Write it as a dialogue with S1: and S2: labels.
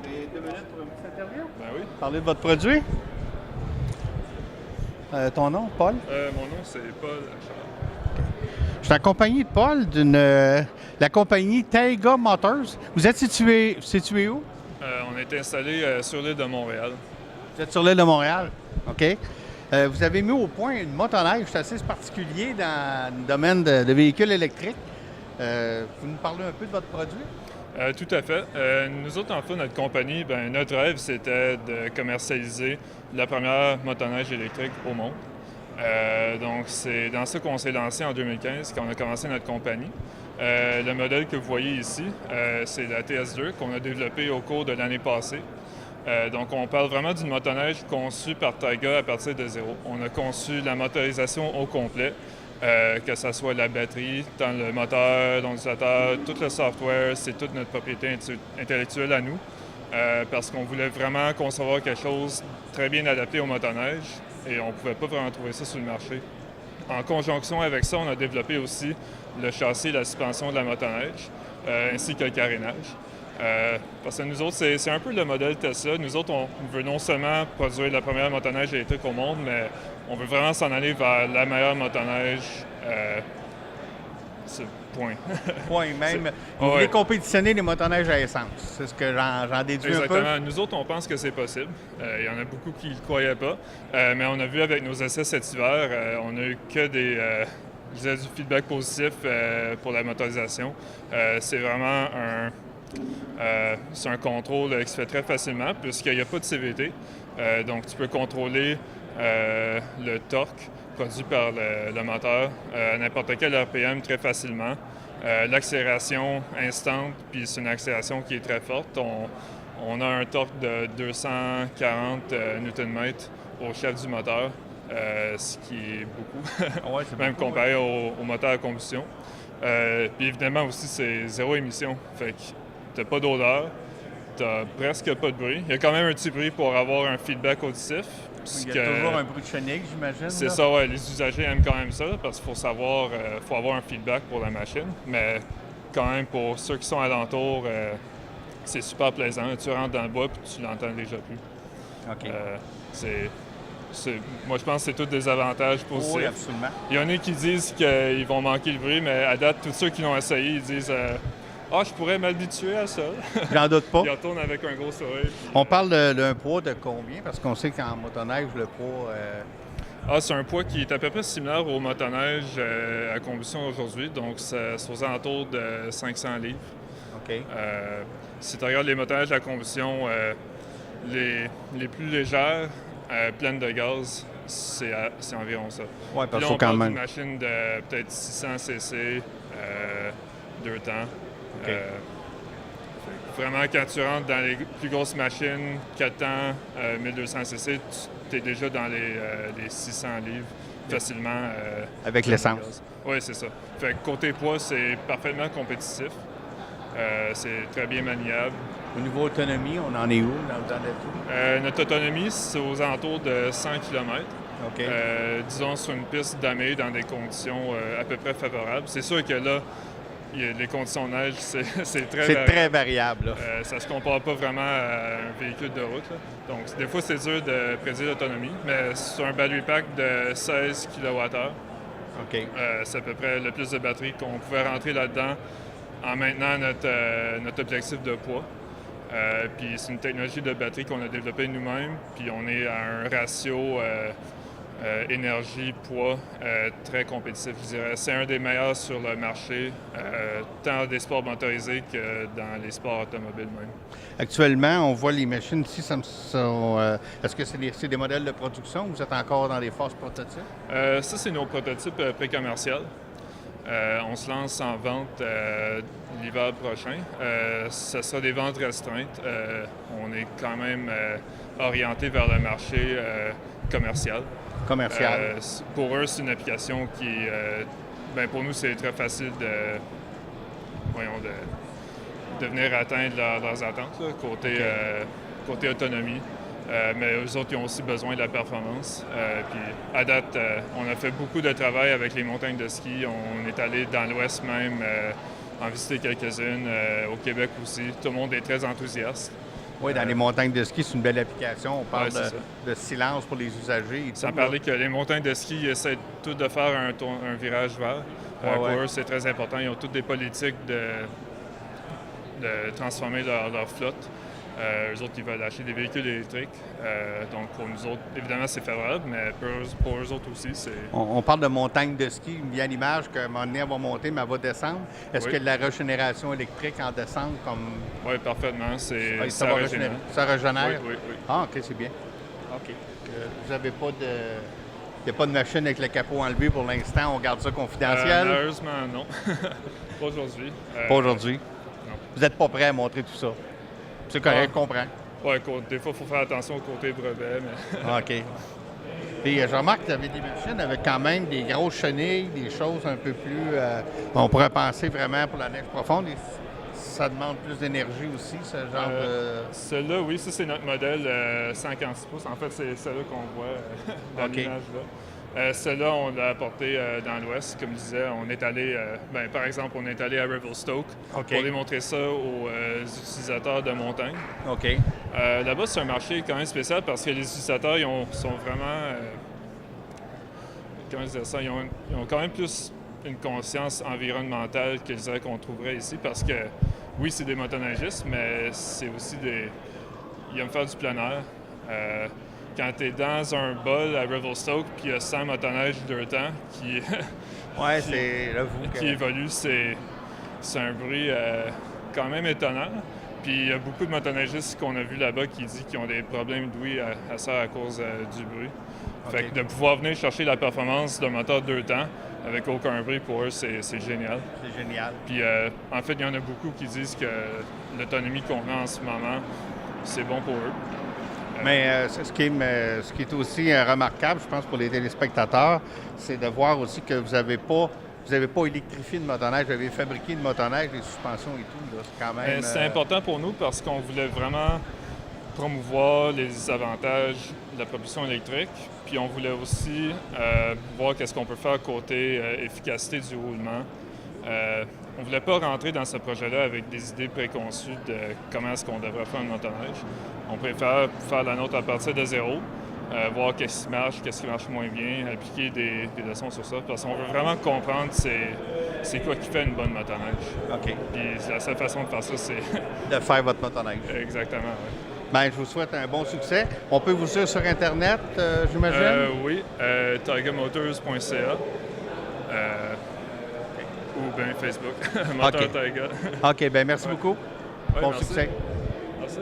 S1: avez 2 minutes pour une petite interview?
S2: Ben oui.
S1: Parler de votre produit? Ton nom, Paul?
S2: Mon nom, c'est Paul Achard.
S1: Je suis accompagné de Paul la compagnie Taiga Motors. Vous êtes situé où?
S2: On est installé sur l'île de Montréal.
S1: Vous êtes sur l'île de Montréal. OK. Vous avez mis au point une motoneige, c'est assez particulier dans le domaine de véhicules électriques. Vous nous parlez un peu de votre produit?
S2: Tout à fait. Nous autres, en fait, notre compagnie, notre rêve, c'était de commercialiser la première motoneige électrique au monde. Donc, c'est dans ça qu'on s'est lancé en 2015, quand on a commencé notre compagnie. Le modèle que vous voyez ici, c'est la TS2 qu'on a développée au cours de l'année passée. Donc, on parle vraiment d'une motoneige conçue par Taiga à partir de zéro. On a conçu la motorisation au complet, que ce soit la batterie, dans le moteur, l'ondulateur, tout le software, c'est toute notre propriété intellectuelle à nous, parce qu'on voulait vraiment concevoir quelque chose très bien adapté aux motoneiges et on ne pouvait pas vraiment trouver ça sur le marché. En conjonction avec ça, on a développé aussi le châssis et la suspension de la motoneige, ainsi que le carénage. Parce que nous autres, c'est un peu le modèle Tesla. Nous autres, on veut non seulement produire la première motoneige électrique au monde, mais on veut vraiment s'en aller vers la meilleure motoneige. Point.
S1: Point même. Vous voulez compétitionner les motoneiges à essence. C'est ce que j'en déduis un peu.
S2: Exactement. Nous autres, on pense que c'est possible. Il y en a beaucoup qui ne le croyaient pas. Mais on a vu avec nos essais cet hiver, on n'a eu que du feedback positif pour la motorisation. C'est vraiment c'est un contrôle qui se fait très facilement puisqu'il n'y a pas de CVT. Donc, tu peux contrôler le torque produit par le moteur à n'importe quel RPM très facilement. L'accélération instante, puis c'est une accélération qui est très forte. On a un torque de 240 Nm au chef du moteur, ce qui est beaucoup, même comparé au moteur à combustion. Puis évidemment aussi, c'est zéro émission. Fait que t'as pas d'odeur, t'as presque pas de bruit. Il y a quand même un petit bruit pour avoir un feedback auditif.
S1: Il y a toujours un bruit de chenille, j'imagine.
S2: C'est ça, ouais. Les usagers aiment quand même ça parce qu'il faut avoir un feedback pour la machine. Mais quand même, pour ceux qui sont alentours, c'est super plaisant. Tu rentres dans le bois et tu l'entends déjà plus.
S1: OK.
S2: Moi, je pense que c'est tous des avantages positifs.
S1: Oui, absolument.
S2: Il y en a qui disent qu'ils vont manquer le bruit, mais à date, tous ceux qui l'ont essayé, ils disent je pourrais m'habituer à ça.
S1: J'en doute pas.
S2: Ils retournent avec un gros sourire.
S1: On parle d'un poids de combien? Parce qu'on sait qu'en motoneige, le poids...
S2: c'est un poids qui est à peu près similaire au motoneige à combustion aujourd'hui. Donc, c'est aux alentours de 500 livres.
S1: OK.
S2: Si tu regardes les motoneiges à combustion, les plus légères, pleines de gaz, c'est environ ça.
S1: Oui, parce
S2: que
S1: qu'on quand même...
S2: une machine de peut-être 600 cc, 2 temps.
S1: Okay.
S2: Vraiment, quand tu rentres dans les plus grosses machines, 4 temps, 1200 cc, tu es déjà dans les 600 livres facilement.
S1: Avec l'essence.
S2: Oui, c'est ça. Fait que côté poids, c'est parfaitement compétitif. C'est très bien maniable.
S1: Au niveau autonomie, on en est où dans tout?
S2: Notre autonomie, c'est aux alentours de 100 km.
S1: OK.
S2: Disons sur une piste damée dans des conditions à peu près favorables. C'est sûr que là, les conditions de neige, c'est
S1: très variable.
S2: Ça ne se compare pas vraiment à un véhicule de route. Là. Donc, des fois, c'est dur de prédire l'autonomie, mais sur un battery pack de 16 kWh,
S1: OK.
S2: c'est à peu près le plus de batterie qu'on pouvait rentrer là-dedans en maintenant notre objectif de poids. Puis c'est une technologie de batterie qu'on a développée nous-mêmes, puis on est à un ratio énergie-poids très compétitif, je dirais. C'est un des meilleurs sur le marché, tant des sports motorisés que dans les sports automobiles même.
S1: Actuellement, on voit les machines ici, est-ce que c'est des modèles de production ou vous êtes encore dans les phases prototypes?
S2: Ça, c'est nos prototypes pré-commerciaux. On se lance en vente l'hiver prochain. Ce sera des ventes restreintes. On est quand même orienté vers le marché commercial. Pour eux, c'est une application qui, pour nous, c'est très facile de venir atteindre leurs attentes, là, côté autonomie. Mais eux autres, ils ont aussi besoin de la performance. Puis à date, on a fait beaucoup de travail avec les montagnes de ski. On est allé dans l'ouest même en visiter quelques-unes. Au Québec aussi, tout le monde est très enthousiaste.
S1: Oui, dans les montagnes de ski, c'est une belle application. On parle
S2: Ouais,
S1: de silence pour les usagers.
S2: Sans parler que les montagnes de ski ils essaient toutes de faire un virage vert. Pour eux, c'est très important. Ils ont toutes des politiques de transformer leur flotte. Eux autres, ils veulent acheter des véhicules électriques. Donc, pour nous autres, évidemment, c'est favorable, mais pour eux autres aussi, c'est...
S1: On parle de montagne de ski, il y a l'image qu'à un moment donné, elle va monter, mais elle va descendre. Est-ce que de la régénération électrique en descente comme...
S2: Oui, parfaitement.
S1: Ça régénère? Ça régénère?
S2: Oui.
S1: Ah, OK, c'est bien. OK. Vous n'avez pas de... Il n'y a pas de machine avec le capot enlevé pour l'instant. On garde ça confidentiel?
S2: Malheureusement, non. Pas aujourd'hui.
S1: Pas aujourd'hui?
S2: Non.
S1: Vous n'êtes pas prêt à montrer tout ça? C'est correct, je comprends.
S2: Oui, des fois, il faut faire attention au côté brevet. Mais...
S1: OK. Puis je remarque que vous avez des machines avec quand même des grosses chenilles, des choses un peu plus... on pourrait penser vraiment pour la neige profonde. Et ça demande plus d'énergie aussi, ce genre de...
S2: Celui-là, oui, ça c'est notre modèle 146 pouces. En fait, c'est celui-là qu'on voit dans l'image là. Celui-là, on l'a apporté dans l'Ouest. Comme je disais, on est allé, par exemple, on est allé à Revelstoke pour aller montrer ça aux utilisateurs de montagne.
S1: OK.
S2: Là-bas, c'est un marché quand même spécial parce que les utilisateurs, sont vraiment... comment dire ça? Ils ont quand même plus une conscience environnementale que je dirais qu'on trouverait ici parce que, oui, c'est des motoneigistes, mais c'est aussi des... Ils aiment faire du plein air. Quand tu es dans un bol à Revelstoke, puis il y a 100 motoneiges deux temps qui évoluent, c'est un bruit quand même étonnant. Puis il y a beaucoup de motoneigistes qu'on a vus là-bas qui disent qu'ils ont des problèmes d'ouïe à ça à cause du bruit. Fait que de pouvoir venir chercher la performance d'un moteur deux temps avec aucun bruit, pour eux, c'est génial.
S1: C'est génial.
S2: Puis en fait, il y en a beaucoup qui disent que l'autonomie qu'on a en ce moment, c'est bon pour eux.
S1: Mais ce qui est aussi remarquable, je pense, pour les téléspectateurs, c'est de voir aussi que vous n'avez pas électrifié de motoneige, vous avez fabriqué de motoneige, les suspensions et tout. C'est quand même...
S2: C'est important pour nous parce qu'on voulait vraiment promouvoir les avantages de la propulsion électrique. Puis on voulait aussi voir qu'est-ce qu'on peut faire côté efficacité du roulement. On ne voulait pas rentrer dans ce projet-là avec des idées préconçues de comment est-ce qu'on devrait faire une motoneige. On préfère faire la nôtre à partir de zéro, voir qu'est-ce qui marche moins bien, appliquer des leçons sur ça, parce qu'on veut vraiment comprendre c'est quoi qui fait une bonne motoneige.
S1: OK.
S2: Puis la seule façon de faire ça, c'est...
S1: de faire votre motoneige.
S2: Exactement, oui.
S1: Bien, je vous souhaite un bon succès. On peut vous suivre sur Internet, j'imagine?
S2: Oui, tigermotors.ca. Ou bien Facebook, Moteur Tiger.
S1: OK, bien merci beaucoup.
S2: Ouais,
S1: bon
S2: merci.
S1: succès.
S2: Merci.